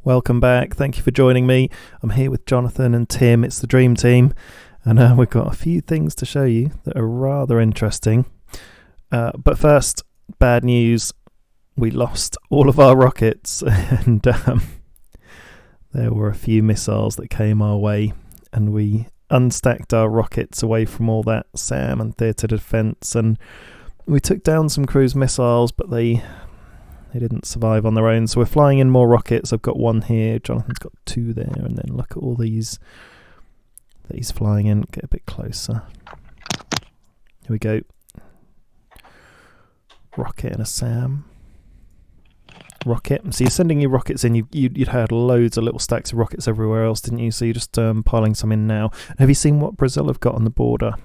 Welcome back. Thank you for joining me. I'm here with Jonathan and Tim. It's the Dream Team. And we've got a few things to show you that are rather interesting. But first, bad news. We lost all of our rockets and there were a few missiles that came our way and we unstacked our rockets away from all that SAM and theatre defence, and we took down some cruise missiles, but they didn't survive on their own. So we're flying in more rockets. I've got one here. Jonathan's got two there, and then look at all these that he's flying in. Get a bit closer. Here we go. Rocket and a SAM. Rocket. So you're sending your rockets in. You'd had loads of little stacks of rockets everywhere else, didn't you? So you're just piling some in now. Have you seen what Brazil have got on the border?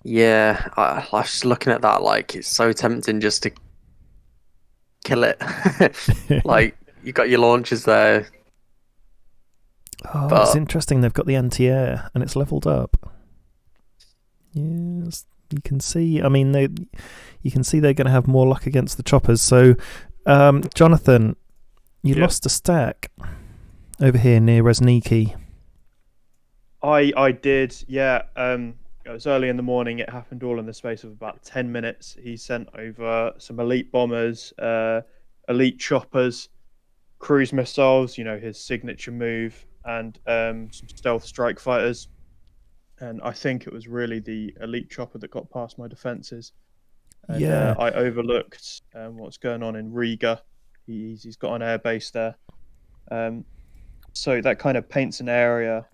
Yeah, I was just looking at that, like, it's so tempting just to kill it. Like, you got your launchers there. Oh, it's interesting. They've got the anti-air and it's leveled up. Yes, you can see. I mean, you can see they're going to have more luck against the choppers. So, Jonathan, you lost a stack over here near Resniki. I did, yeah. It was early in the morning. It happened all in the space of about 10 minutes. He sent over some elite bombers, elite choppers, cruise missiles, his signature move, and some stealth strike fighters. And I think it was really the elite chopper that got past my defenses. And, I overlooked what's going on in Riga. He's got an air base there. So that kind of paints an area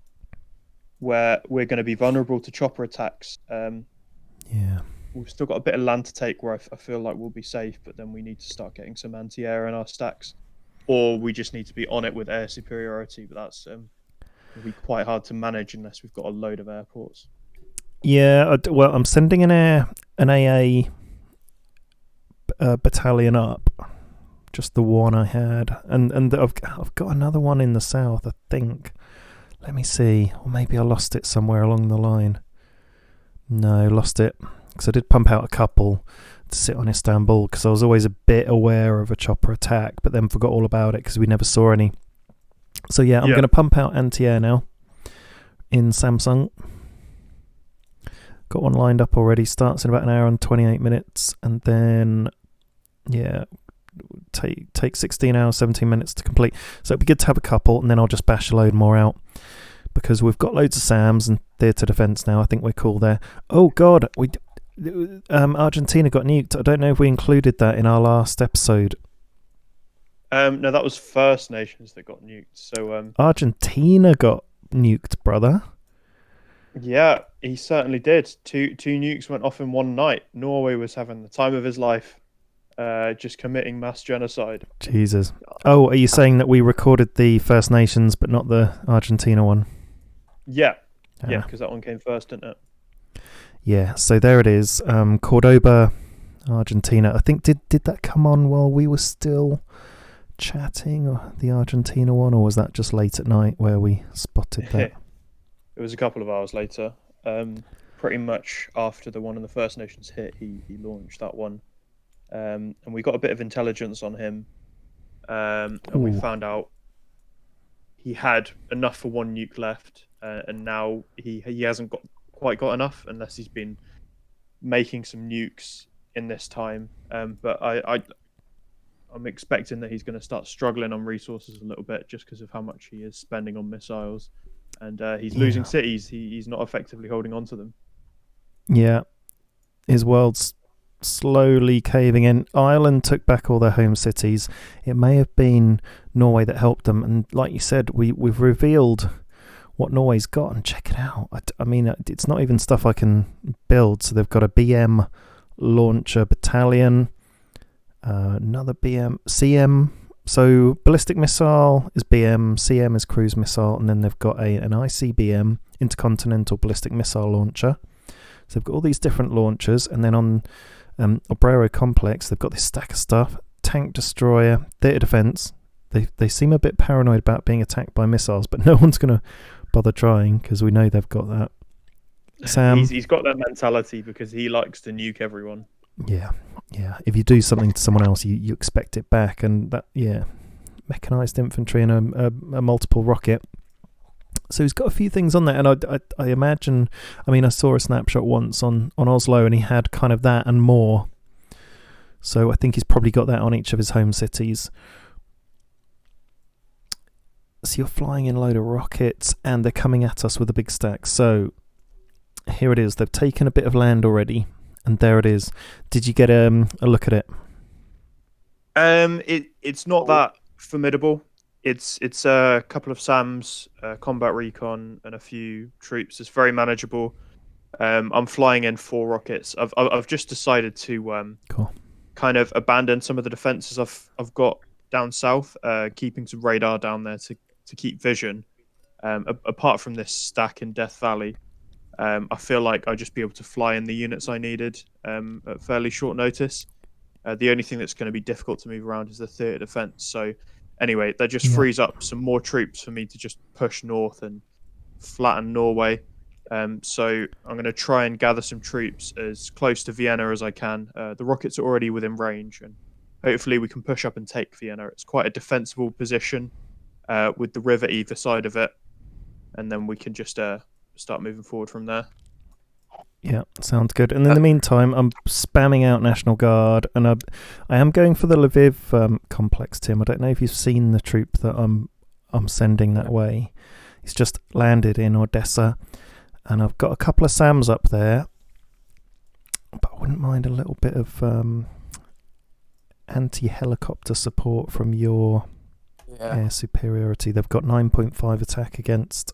where we're going to be vulnerable to chopper attacks. We've still got a bit of land to take where I feel like we'll be safe, but then we need to start getting some anti-air in our stacks, or we just need to be on it with air superiority, but that's will be quite hard to manage unless we've got a load of airports. Yeah, well, I'm sending an AA battalion up, just the one I had, and I've got another one in the south, I think. Let me see. Or maybe I lost it somewhere along the line. No, lost it. Because I did pump out a couple to sit on Istanbul, because I was always a bit aware of a chopper attack, but then forgot all about it because we never saw any. So yeah, I'm going to pump out anti-air now in Samsung. Got one lined up already. Starts in about an hour and 28 minutes. And then, take 16 hours, 17 minutes to complete. So it'd be good to have a couple, and then I'll just bash a load more out, because we've got loads of SAMs and theatre defence now. I think we're cool there. Oh God, Argentina got nuked. I don't know if we included that in our last episode. No, that was First Nations that got nuked. So Argentina got nuked, brother. Yeah, he certainly did. Two nukes went off in one night. Norway was having the time of his life, just committing mass genocide. Jesus. Oh, are you saying that we recorded the First Nations but not the Argentina one? Yeah, because that one came first, didn't it? Yeah, so there it is. Cordoba, Argentina. I think did that come on while we were still chatting, or the Argentina one, or was that just late at night where we spotted that? It was a couple of hours later. Pretty much after the one in the First Nations hit, he launched that one. And we got a bit of intelligence on him. And we found out he had enough for one nuke left. And now he hasn't quite got enough, unless he's been making some nukes in this time. But I'm expecting that he's going to start struggling on resources a little bit, just because of how much he is spending on missiles. And he's losing cities. He's not effectively holding on to them. Yeah. His world's slowly caving in. Ireland took back all their home cities. It may have been Norway that helped them. And like you said, we've revealed what Norway's got. And check it out. I mean, it's not even stuff I can build. So they've got a BM launcher battalion. Another BM. CM. So ballistic missile is BM, CM is cruise missile, and then they've got an ICBM, intercontinental ballistic missile launcher. So they've got all these different launchers, and then on Obrero Complex, they've got this stack of stuff: tank destroyer, theatre defence. They seem a bit paranoid about being attacked by missiles, but no one's going to bother trying because we know they've got that. Sam, he's got that mentality because he likes to nuke everyone. Yeah. If you do something to someone else, you expect it back, and that mechanized infantry and a multiple rocket. So he's got a few things on there, and I imagine, I mean, I saw a snapshot once on Oslo, and he had kind of that and more. So I think he's probably got that on each of his home cities. So you're flying in a load of rockets, and they're coming at us with a big stack. So here it is. They've taken a bit of land already, and there it is. Did you get a look at it? It's not that formidable. It's a couple of SAMs, combat recon, and a few troops. It's very manageable. I'm flying in 4 rockets. I've just decided to Cool. kind of abandon some of the defenses I've got down south, keeping some radar down there to keep vision. Apart from this stack in Death Valley, I feel like I'd just be able to fly in the units I needed at fairly short notice. The only thing that's going to be difficult to move around is the theatre defence. So anyway, that just frees up some more troops for me to just push north and flatten Norway. So I'm going to try and gather some troops as close to Vienna as I can. The rockets are already within range, and hopefully we can push up and take Vienna. It's quite a defensible position with the river either side of it, and then we can just start moving forward from there. Yeah, sounds good. And in the meantime, I'm spamming out National Guard, and I am going for the Lviv complex, Tim. I don't know if you've seen the troop that I'm sending that way. He's just landed in Odessa, and I've got a couple of SAMs up there, but I wouldn't mind a little bit of anti-helicopter support from your air superiority. They've got 9.5 attack against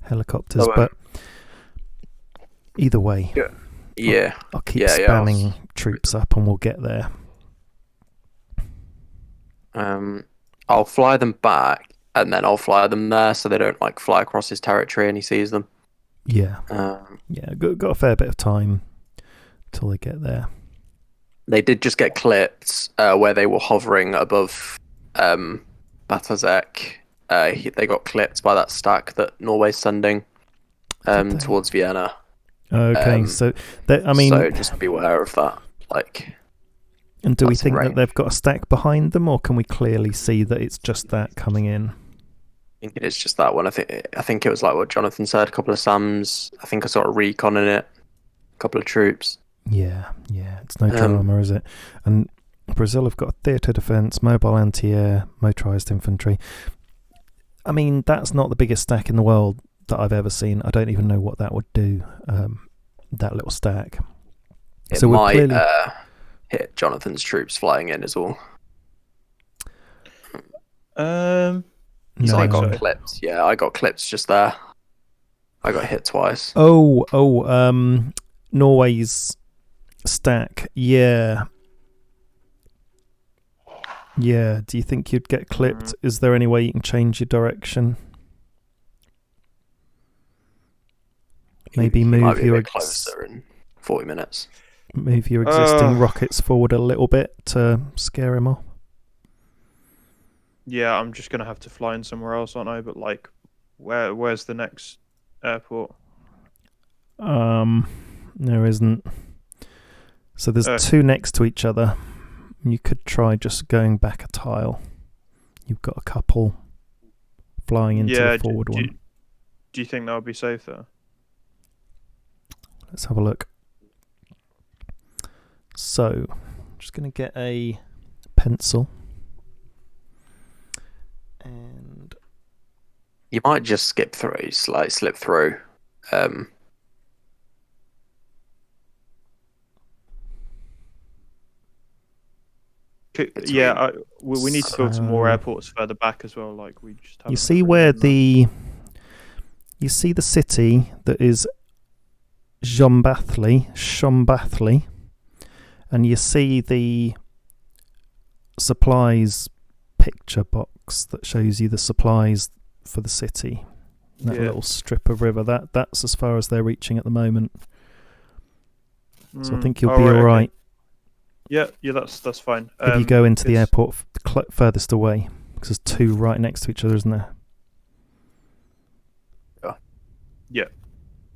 helicopters, but either way, I'll keep spamming troops up, and we'll get there. I'll fly them back, and then I'll fly them there, so they don't like fly across his territory and he sees them. Yeah, got a fair bit of time till they get there. They did just get clipped where they were hovering above Batazek. They got clipped by that stack that Norway's sending towards Vienna. Okay, so just beware of that. And do we think that they've got a stack behind them, or can we clearly see that it's just that coming in? I think it is just that one. I think it was like what Jonathan said, a couple of SAMs. I think I saw a recon in it, a couple of troops. Yeah, it's no drama, is it? And Brazil have got a theatre defence, mobile anti-air, motorised infantry. I mean, that's not the biggest stack in the world that I've ever seen. I don't even know what that would do, that little stack. It might hit Jonathan's troops flying in as well. No, I got clipped. Yeah, I got clipped just there. I got hit twice. Norway's stack. Yeah. Do you think you'd get clipped? Is there any way you can change your direction? Maybe move your closer in 40 minutes. Move your existing rockets forward a little bit to scare him off. Yeah, I'm just gonna have to fly in somewhere else, aren't I? But where's the next airport? There isn't. So there's 2 next to each other. You could try just going back a tile. You've got a couple flying into the forward one. Do you think that would be safe though? Let's have a look. So, I'm just going to get a pencil. And you might just skip through, slip through. We need to build some more airports further back as well. You see where you see the city that is Szombathely, and you see the supplies picture box that shows you the supplies for the city. That little strip of river. That's as far as they're reaching at the moment. So I think you'll be all right. Okay. Yeah, that's fine. If you go into the airport furthest away, because there's 2 right next to each other, isn't there? Yeah.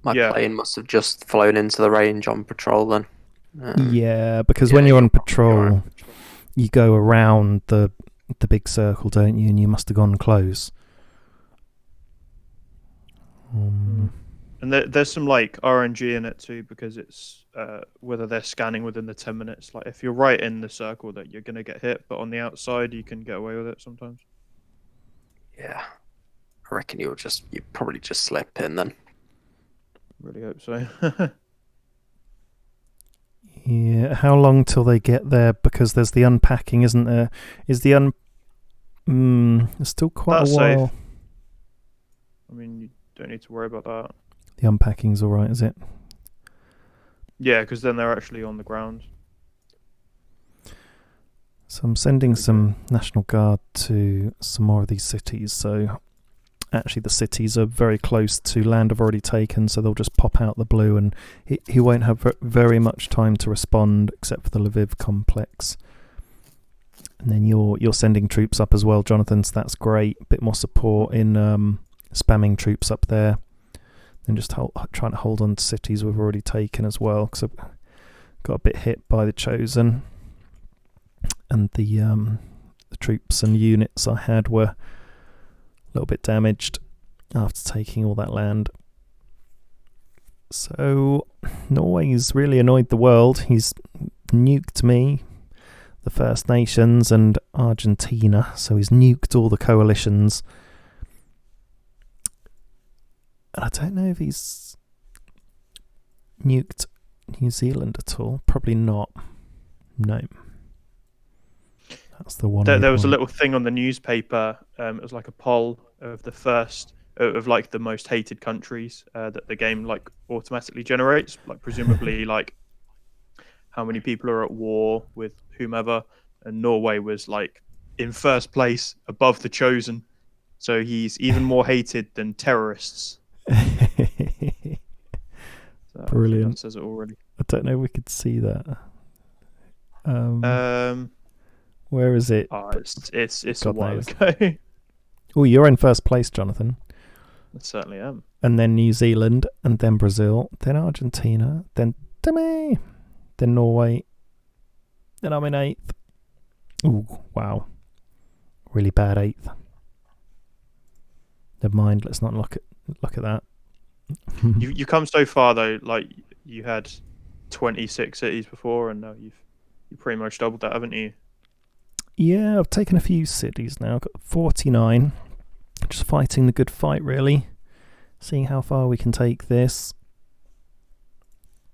My plane must have just flown into the range on patrol then. Yeah, because when you're on patrol, you go around the the big circle, don't you? And you must have gone close. And there's some like RNG in it too, because it's whether they're scanning within the 10 minutes. Like if you're right in the circle, that you're gonna get hit, but on the outside you can get away with it sometimes. Yeah, I reckon you probably just slip in then. Really hope so. Yeah, how long till they get there? Because there's the unpacking, isn't there? Is the It's still quite That's a while. safe. I mean, you don't need to worry about that. The unpacking's all right, is it? Yeah, because then they're actually on the ground. So I'm sending some National Guard to some more of these cities. So actually the cities are very close to land I've already taken, so they'll just pop out the blue, and he won't have very much time to respond except for the Lviv complex. And then you're sending troops up as well, Jonathan, so that's great. A bit more support in spamming troops up there. Then just trying to hold on to cities we've already taken as well, because I've got a bit hit by the Chosen. And the troops and units I had were a little bit damaged after taking all that land. So Norway's really annoyed the world. He's nuked me, the First Nations, and Argentina. So he's nuked all the coalitions. And I don't know if he's nuked New Zealand at all. Probably not. No. That's the one. There was a little thing on the newspaper. It was like a poll of the first of like the most hated countries that the game like automatically generates. Like presumably like how many people are at war with whomever, and Norway was like in first place above the Chosen. So he's even more hated than terrorists. So Brilliant. That says it already. I don't know if we could see that. Where is it? Oh, it's God a while knows. ago. Oh, you're in first place, Jonathan. I certainly am. And then New Zealand, and then Brazil, then Argentina, then Timmy, then Norway, then I'm in 8th. Ooh, wow. Really bad 8th. Never mind, let's not look at that. You come so far though. Like you had 26 cities before, and now you pretty much doubled that, haven't you? Yeah, I've taken a few cities now. I've got 49. Just fighting the good fight, really. Seeing how far we can take this.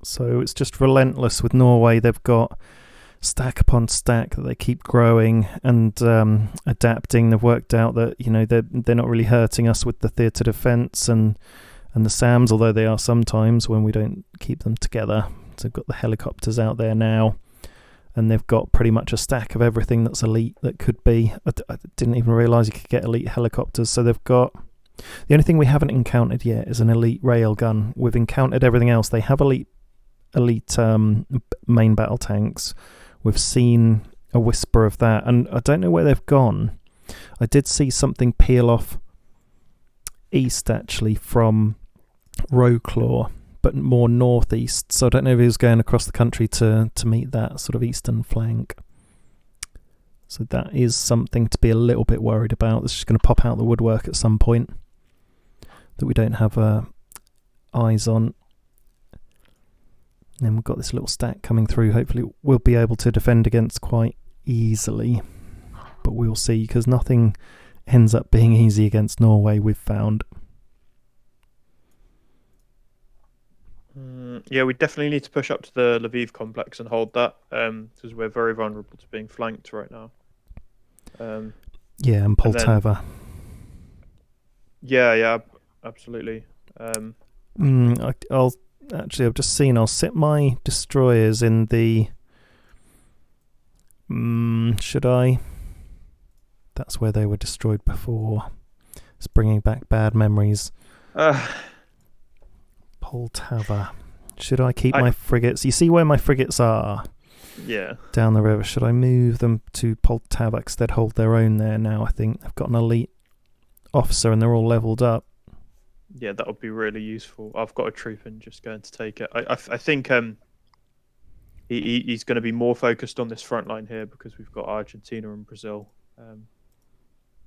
So it's just relentless with Norway. They've got stack upon stack that they keep growing and adapting. They've worked out that they're not really hurting us with the theatre defence and the SAMs, although they are sometimes when we don't keep them together. So they've got the helicopters out there now, and they've got pretty much a stack of everything that's elite that could be. I didn't even realise you could get elite helicopters. So they've got... The only thing we haven't encountered yet is an elite railgun. We've encountered everything else. They have elite main battle tanks. We've seen a whisper of that, and I don't know where they've gone. I did see something peel off east, actually, from Rowclaw, but more northeast. So I don't know if he was going across the country to meet that sort of eastern flank. So that is something to be a little bit worried about. This is going to pop out the woodwork at some point that we don't have eyes on. And then we've got this little stack coming through. Hopefully we'll be able to defend against quite easily. But we'll see, because nothing ends up being easy against Norway, we've found. Yeah, we definitely need to push up to the Lviv complex and hold that, because we're very vulnerable to being flanked right now. Yeah, and Poltava. Yeah, absolutely. I've just seen, I'll sit my destroyers in the... should I? That's where they were destroyed before. It's bringing back bad memories. Poltava. Should I keep my frigates? You see where my frigates are? Yeah. Down the river. Should I move them to Poltava because they'd hold their own there now? I think they've got an elite officer and they're all leveled up. Yeah, that would be really useful. I've got a troop and just going to take it. I think he's going to be more focused on this front line here because we've got Argentina and Brazil.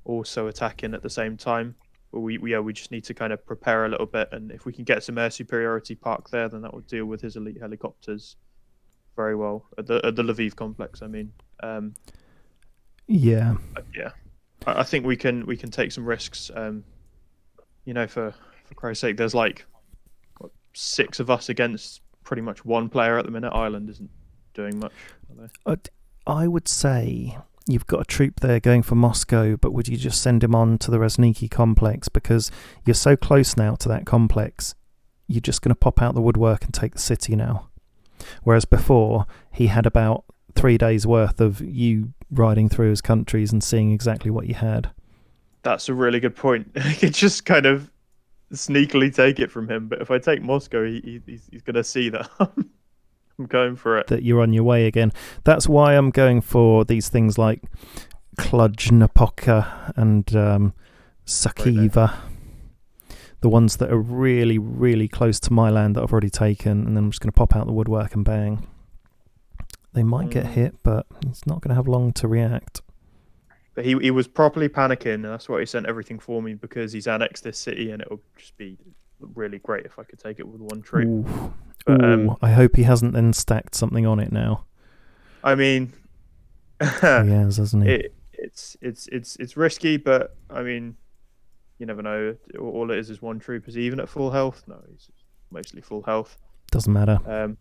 also attacking at the same time. But we just need to kind of prepare a little bit, and if we can get some air superiority parked there, then that will deal with his elite helicopters very well at the Lviv complex. I mean, Yeah. yeah, I think we can take some risks. For Christ's sake, there's like 6 of us against pretty much one player at the minute. Ireland isn't doing much. I would say you've got a troop there going for Moscow, but would you just send him on to the Resniki complex? Because you're so close now to that complex, you're just going to pop out the woodwork and take the city now. Whereas before, he had about 3 days worth of you riding through his countries and seeing exactly what you had. That's a really good point. I could just kind of sneakily take it from him, but if I take Moscow, he's going to see that I'm going for it. That you're on your way again. That's why I'm going for these things like Cluj-Napoca and Sakiva. The ones that are really, really close to my land that I've already taken, and then I'm just going to pop out the woodwork and bang. They might get hit, but he's not going to have long to react. But he was properly panicking, and that's why he sent everything for me, because he's annexed this city, and it would just be really great if I could take it with one troop. Ooh. But, I hope he hasn't then stacked something on it now. I mean, he has, hasn't he? It's risky, but I mean, you never know. All it is one troop. Is he even at full health? No, he's mostly full health. Doesn't matter.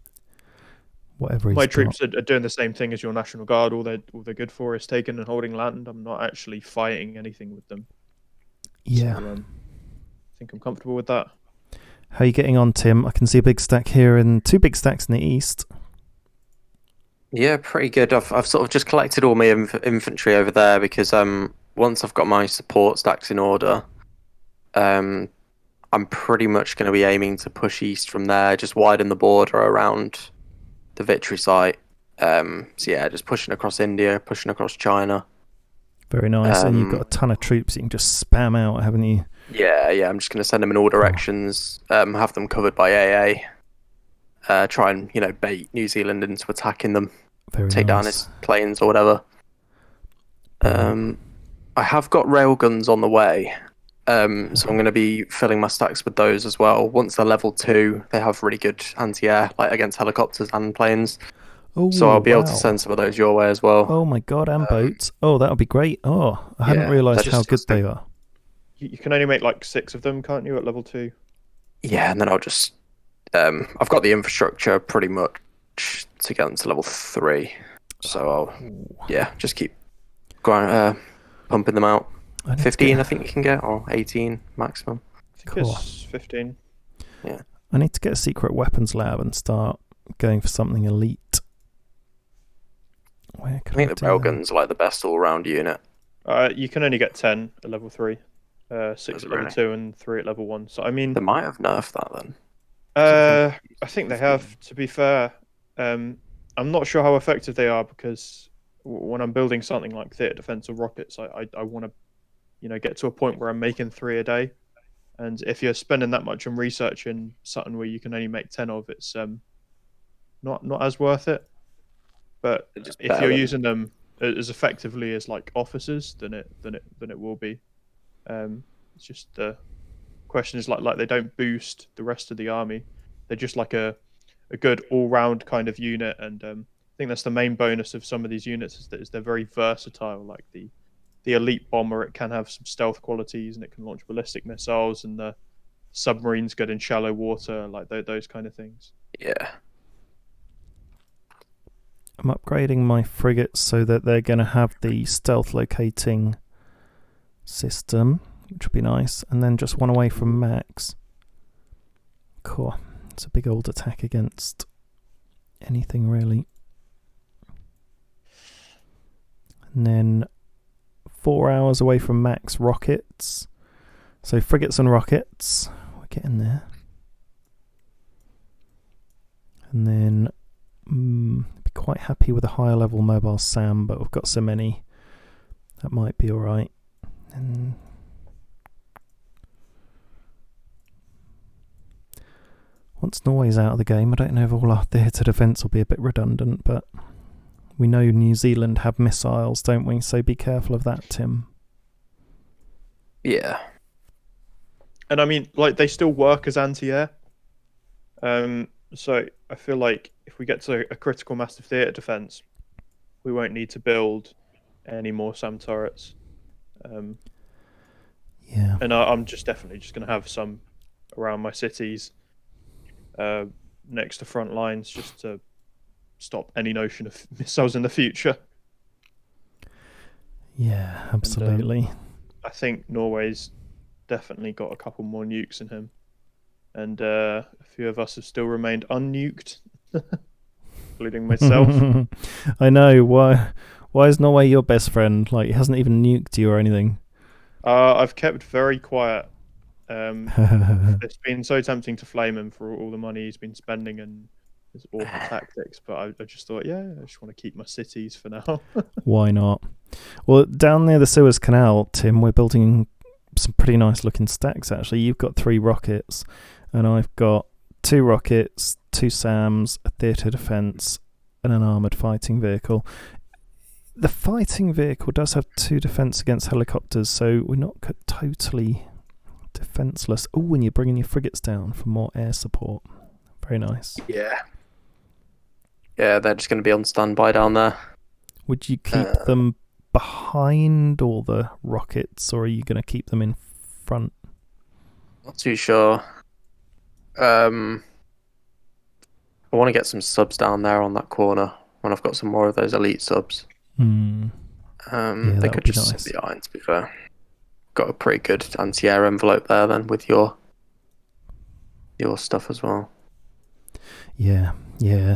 Whatever he's my got. troops are doing the same thing as your National Guard. All they're good for is taking and holding land. I'm not actually fighting anything with them. Yeah. So, I think I'm comfortable with that. How are you getting on, Tim? I can see a big stack here and 2 big stacks in the east. Yeah, pretty good. I've sort of just collected all my infantry over there because once I've got my support stacks in order, I'm pretty much going to be aiming to push east from there, just widen the border around the victory site. So yeah, just pushing across India, pushing across China. Very nice. And you've got a ton of troops you can just spam out, haven't you? Yeah. I'm just going to send them in all directions, have them covered by AA, try and, bait New Zealand into attacking them, take down his planes or whatever. I have got railguns on the way, so I'm going to be filling my stacks with those as well. Once they're level 2, they have really good anti-air, like against helicopters and planes. Oh, so I'll be able to send some of those your way as well. Oh my god, and boats. Oh, that'll be great. Oh, I hadn't realised how good they are. You can only make like 6 of them, can't you, at level 2? Yeah, and then I'll just... I've got the infrastructure pretty much to get them to level 3. So I'll, just keep going, pumping them out. 15, I think you can get, or 18 maximum. I think it's 15. Yeah. I need to get a secret weapons lab and start going for something elite. I think the railguns are like the best all-round unit. You can only get 10 at level 3, 6 at level 2, and 3 at level 1. So I mean, they might have nerfed that then. I think they have. To be fair, I'm not sure how effective they are, because when I'm building something like theatre defense or rockets, I want to, get to a point where I'm making 3 a day. And if you're spending that much on researching something where you can only make 10 of, it's not as worth it. But if you're using them as effectively as like officers, then it will be. It's just the question is like they don't boost the rest of the army. They're just like a good all-round kind of unit, and I think that's the main bonus of some of these units is they're very versatile. Like the elite bomber, it can have some stealth qualities and it can launch ballistic missiles, and the submarine's good in shallow water, like those kind of things. Yeah. I'm upgrading my frigates so that they're going to have the stealth locating system, which would be nice, and then just one away from max. Cool. It's a big old attack against anything really. And then 4 hours away from max rockets. So frigates and rockets, we're getting there. And then be quite happy with a higher level mobile SAM, but we've got so many that might be alright. And once Norway's out of the game, I don't know if all our theatre defence will be a bit redundant, but We know New Zealand have missiles, don't we? So be careful of that, Tim. Yeah. And I mean, like, they still work as anti-air. So I feel like if we get to a critical mass of theatre defence, we won't need to build any more SAM turrets. Yeah. And I'm just definitely just going to have some around my cities, next to front lines, just to stop any notion of missiles in the future. Yeah, absolutely. I think Norway's definitely got a couple more nukes in him, and a few of us have still remained unnuked, including myself. I know. Why is Norway your best friend? Like, he hasn't even nuked you or anything. I've kept very quiet. It's been so tempting to flame him for all the money he's been spending and his awful tactics, but I just thought, yeah, I just want to keep my cities for now. Why not? Well, down near the Suez Canal, Tim, we're building some pretty nice looking stacks, actually. You've got 3 rockets, and I've got 2 rockets, 2 SAMs, a theatre defence, and an armoured fighting vehicle. The fighting vehicle does have 2 defence against helicopters, so we're not totally defenceless. Oh, and you're bringing your frigates down for more air support. Very nice. Yeah. Yeah, they're just going to be on standby down there. Would you keep them behind all the rockets, or are you going to keep them in front? Not too sure. I want to get some subs down there on that corner when I've got some more of those elite subs. Yeah, they could just sit behind, to be fair. Got a pretty good anti-air envelope there then with your stuff as well. Yeah,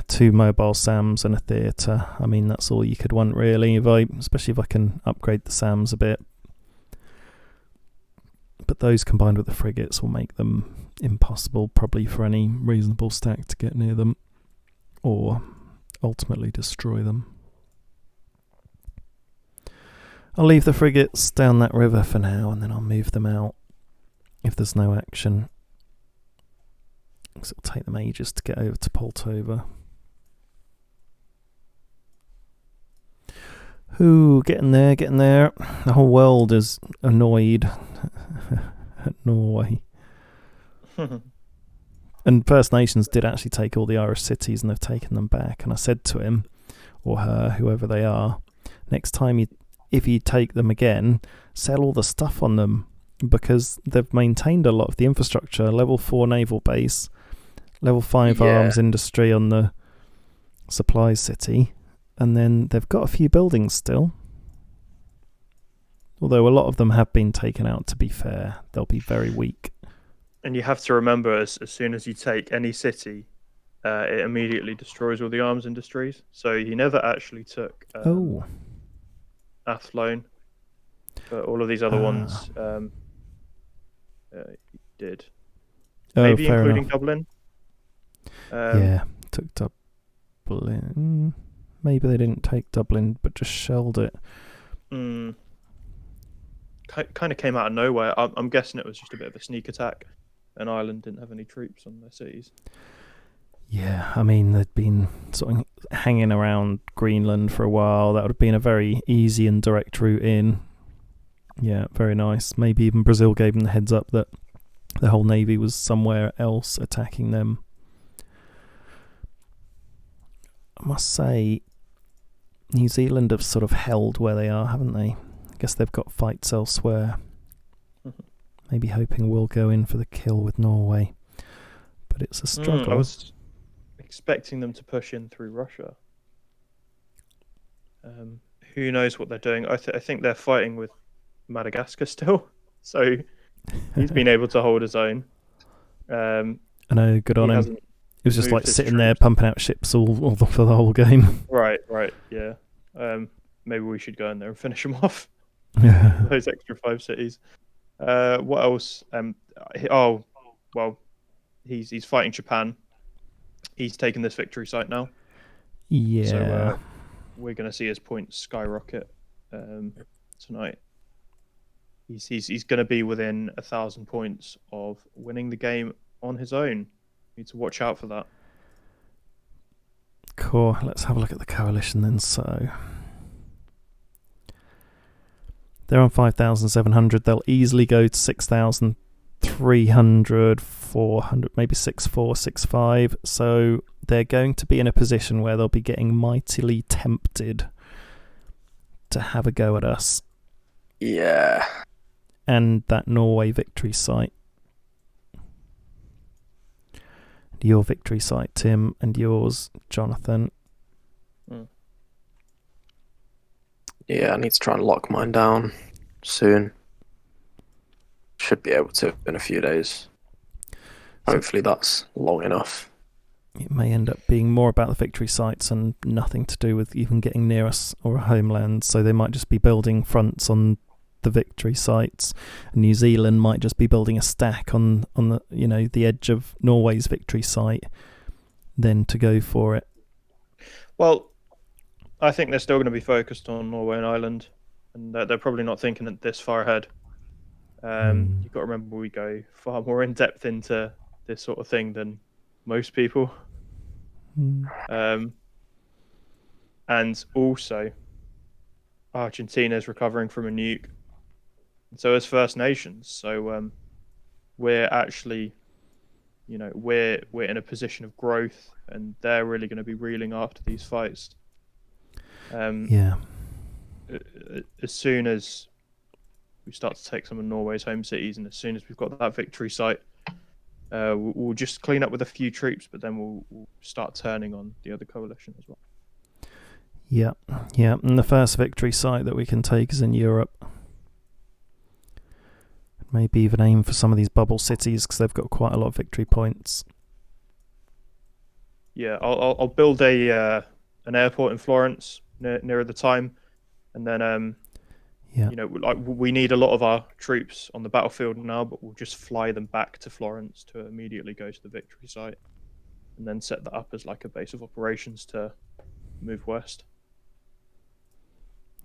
2 mobile SAMs and a theatre. I mean, that's all you could want, really. Especially if I can upgrade the SAMs a bit. But those combined with the frigates will make them impossible, probably, for any reasonable stack to get near them, or ultimately destroy them. I'll leave the frigates down that river for now, and then I'll move them out if there's no action. Because it'll take them ages to get over to Poltova. Ooh, getting there. The whole world is annoyed at Norway. And First Nations did actually take all the Irish cities, and they've taken them back. And I said to him, or her, whoever they are, next time if you take them again, sell all the stuff on them, because they've maintained a lot of the infrastructure. Level 4 naval base, level 5 arms industry on the supply city, and then they've got a few buildings still. Although a lot of them have been taken out, to be fair. They'll be very weak. And you have to remember, as soon as you take any city, it immediately destroys all the arms industries. So he never actually took Athlone, but all of these other ones he did. Maybe including enough. Dublin. Took Dublin. Maybe they didn't take Dublin, but just shelled it. Kind of came out of nowhere. I'm guessing it was just a bit of a sneak attack, and Ireland didn't have any troops on their cities. Yeah, I mean, they'd been sort of hanging around Greenland for a while. That would have been a very easy and direct route in. Yeah, very nice. Maybe even Brazil gave them the heads up that the whole navy was somewhere else attacking them. I must say, New Zealand have sort of held where they are, haven't they? I guess they've got fights elsewhere. Maybe hoping we'll go in for the kill with Norway. But it's a struggle. I was expecting them to push in through Russia. Who knows what they're doing? I think they're fighting with Madagascar still. So he's been able to hold his own. I know, good on him. He was just like sitting there troops. pumping out ships all for the whole game. Right, yeah. Maybe we should go in there and finish him off. Those extra 5 cities. What else? He's fighting Japan. He's taken this victory site now. Yeah. So we're going to see his points skyrocket tonight. He's going to be within 1,000 points of winning the game on his own. Need to watch out for that. Cool. Let's have a look at the coalition then. So they're on 5,700. They'll easily go to 6,300, 400, maybe 6,400, 6,500. So they're going to be in a position where they'll be getting mightily tempted to have a go at us. Yeah. And that Norway victory site. Your victory site, Tim, and yours, Jonathan. Yeah, I need to try and lock mine down soon. Should be able to in a few days. Hopefully that's long enough. It may end up being more about the victory sites and nothing to do with even getting near us or a homeland. So they might just be building fronts on the victory sites. New Zealand might just be building a stack on the the edge of Norway's victory site, then to go for it. Well, I think they're still going to be focused on Norway and Ireland, and they're probably not thinking this far ahead. You've got to remember we go far more in depth into this sort of thing than most people. And also, Argentina is recovering from a nuke. So as First Nations, so we're actually, we're in a position of growth, and they're really going to be reeling after these fights. As soon as we start to take some of Norway's home cities, and as soon as we've got that victory site, we'll just clean up with a few troops, but then we'll start turning on the other coalition as well. Yeah. And the first victory site that we can take is in Europe. Maybe even aim for some of these bubble cities because they've got quite a lot of victory points. Yeah, I'll build an airport in Florence nearer the time, and then we need a lot of our troops on the battlefield now, but we'll just fly them back to Florence to immediately go to the victory site, and then set that up as like a base of operations to move west.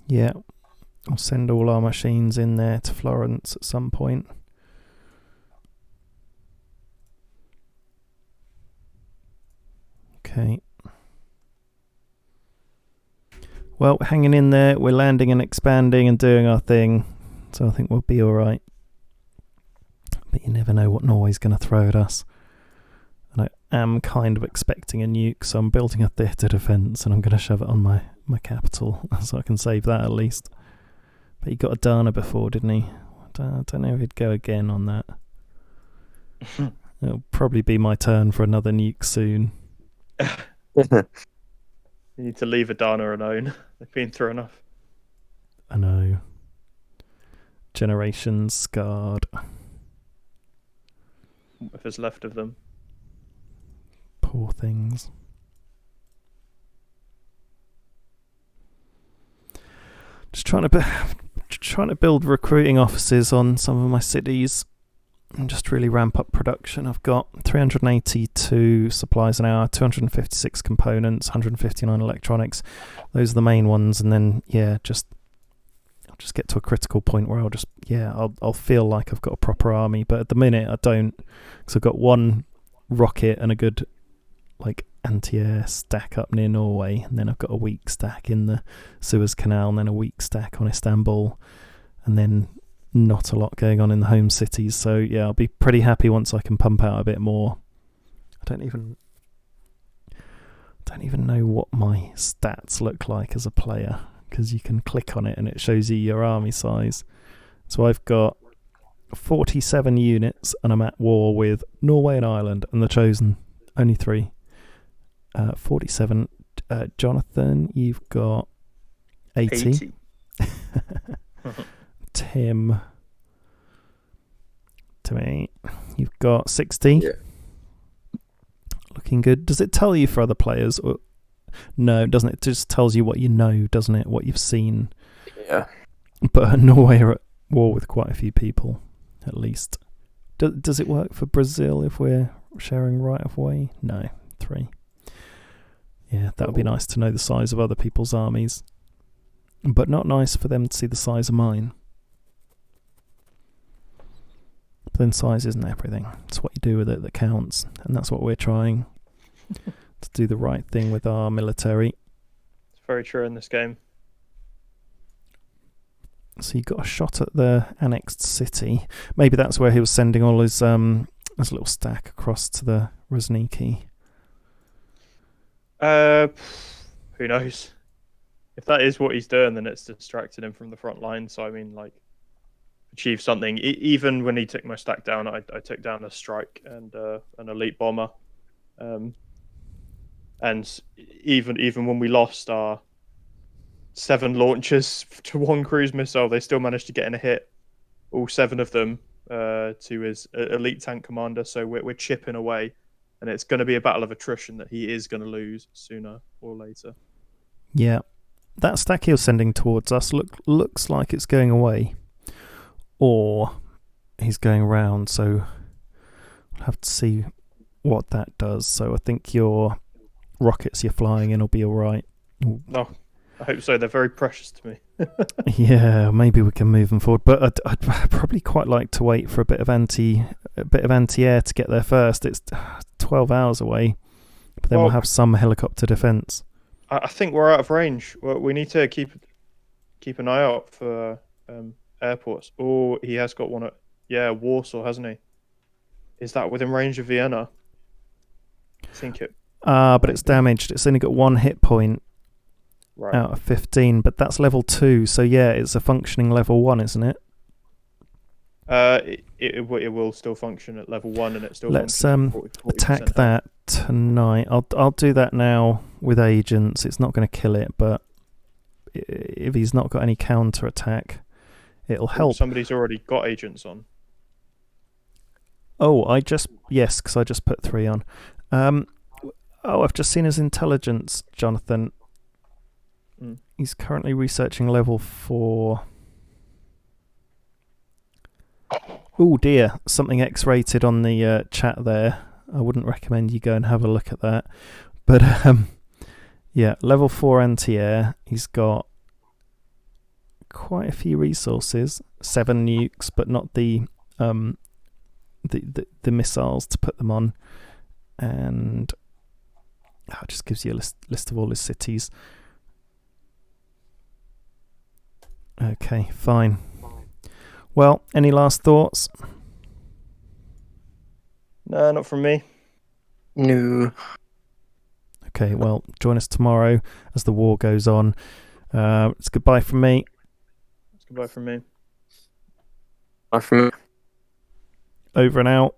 Yeah. I'll send all our machines in there to Florence at some point. Okay. Well, hanging in there. We're landing and expanding and doing our thing. So I think we'll be alright. But you never know what Norway's going to throw at us. And I am kind of expecting a nuke, so I'm building a theatre defence and I'm going to shove it on my capital so I can save that at least. But he got a Dana before, didn't he? I don't know if he'd go again on that. It'll probably be my turn for another nuke soon. You need to leave Adana alone. They've been through enough. I know. Generations scarred. If there's left of them. Poor things. Just trying to build recruiting offices on some of my cities and just really ramp up production. I've got 382 supplies an hour, 256 components, 159 electronics. Those are the main ones, and then I'll just get to a critical point where I'll feel like I've got a proper army. But at the minute I don't, because I've got one rocket and a good anti-air stack up near Norway, and then I've got a weak stack in the Suez Canal, and then a weak stack on Istanbul, and then not a lot going on in the home cities. So I'll be pretty happy once I can pump out a bit more. I don't even know what my stats look like as a player, because you can click on it and it shows you your army size. So I've got 47 units and I'm at war with Norway and Ireland and the Chosen, only 3. 47. Jonathan, you've got 80. Tim, to me, you've got 60. Yeah. Looking good. Does it tell you for other players? Or no, doesn't it? It just tells you what you know, doesn't it? What you've seen. Yeah. But Norway are at war with quite a few people, at least. Does it work for Brazil if we're sharing right of way? No, 3. Yeah, that would be nice to know the size of other people's armies. But not nice for them to see the size of mine. But then size isn't everything. It's what you do with it that counts. And that's what we're trying. to do the right thing with our military. It's very true in this game. So he got a shot at the annexed city. Maybe that's where he was sending all his little stack across to the Rosniki. Who knows? If that is what he's doing, then it's distracted him from the front line. So I mean, like, achieve something. Even when he took my stack down, I took down a strike and an elite bomber. And even when we lost our 7 launchers to 1 cruise missile, they still managed to get in a hit, all 7 of them, to his elite tank commander. So we're chipping away, and it's going to be a battle of attrition that he is going to lose sooner or later. Yeah, that stack he was sending towards us looks like it's going away, or he's going around. So we'll have to see what that does. So I think your rockets you're flying in will be all right. No, I hope so. They're very precious to me. Yeah, maybe we can move them forward, but I'd probably quite like to wait for a bit of anti-air to get there first. It's 12 hours away, but then we'll have some helicopter defense. I think we're out of range. Well, we need to keep an eye out for airports. Oh, he has got one at Warsaw, hasn't he? Is that within range of Vienna? I think it. But it's damaged. It's only got 1 hit point out of 15, but that's level 2. So yeah, it's a functioning level 1, isn't it? It will still function at level 1, and it still. Let's attack that tonight. I'll do that now with agents. It's not going to kill it, but if he's not got any counter attack, it'll help. Somebody's already got agents on. Oh, because I just put 3 on. I've just seen his intelligence, Jonathan. He's currently researching level 4. Oh dear, something X-rated on the chat there. I wouldn't recommend you go and have a look at that. But yeah, level 4 anti-air. He's got quite a few resources. 7 nukes, but not the missiles to put them on. And it just gives you a list of all his cities. Okay, fine. Well, any last thoughts? No, not from me. No. Okay, well, join us tomorrow as the war goes on. It's goodbye from me. It's goodbye from me. Bye from me. Over and out.